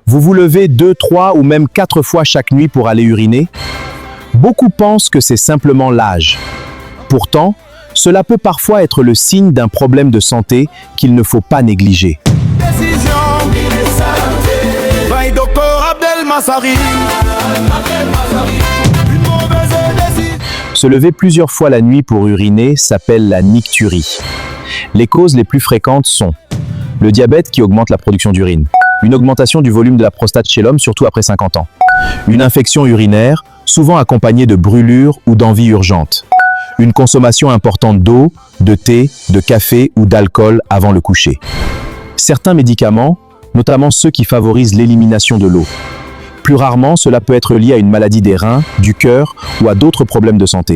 Vous vous levez 2, 3 ou même 4 fois chaque nuit pour aller uriner? Beaucoup pensent que c'est simplement l'âge. Pourtant, cela peut parfois être le signe d'un problème de santé qu'il ne faut pas négliger. Se lever plusieurs fois la nuit pour uriner s'appelle la nicturie. Les causes les plus fréquentes sont le diabète qui augmente la production d'urine, une augmentation du volume de la prostate chez l'homme, surtout après 50 ans, une infection urinaire, souvent accompagnée de brûlures ou d'envies urgentes, une consommation importante d'eau, de thé, de café ou d'alcool avant le coucher. Certains médicaments, notamment ceux qui favorisent l'élimination de l'eau. Plus rarement, cela peut être lié à une maladie des reins, du cœur ou à d'autres problèmes de santé.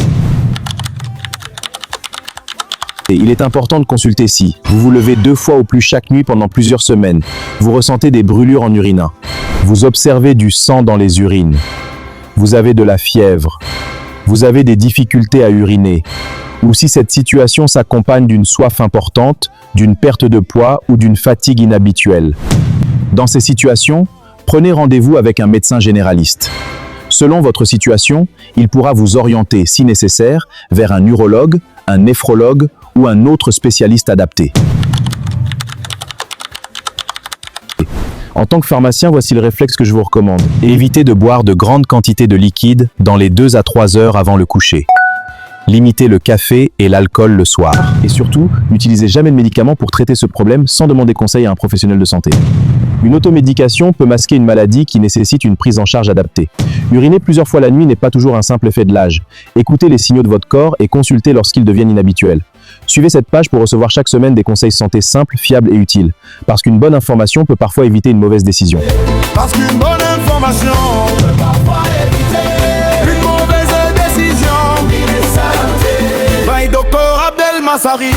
Et il est important de consulter si vous vous levez 2 fois ou plus chaque nuit pendant plusieurs semaines, vous ressentez des brûlures en urinant, vous observez du sang dans les urines, vous avez de la fièvre, vous avez des difficultés à uriner, ou si cette situation s'accompagne d'une soif importante, d'une perte de poids ou d'une fatigue inhabituelle. Dans ces situations, prenez rendez-vous avec un médecin généraliste. Selon votre situation, il pourra vous orienter, si nécessaire, vers un urologue, un néphrologue ou un autre spécialiste adapté. En tant que pharmacien, voici le réflexe que je vous recommande. Évitez de boire de grandes quantités de liquide dans les 2 à 3 heures avant le coucher. Limitez le café et l'alcool le soir. Et surtout, n'utilisez jamais de médicaments pour traiter ce problème sans demander conseil à un professionnel de santé. Une automédication peut masquer une maladie qui nécessite une prise en charge adaptée. Uriner plusieurs fois la nuit n'est pas toujours un simple effet de l'âge. Écoutez les signaux de votre corps et consultez lorsqu'ils deviennent inhabituels. Suivez cette page pour recevoir chaque semaine des conseils santé simples, fiables et utiles. Parce qu'une bonne information peut parfois éviter une mauvaise décision. Parce qu'une bonne information peut parfois éviter une mauvaise décision. By Dr Abdel Massari.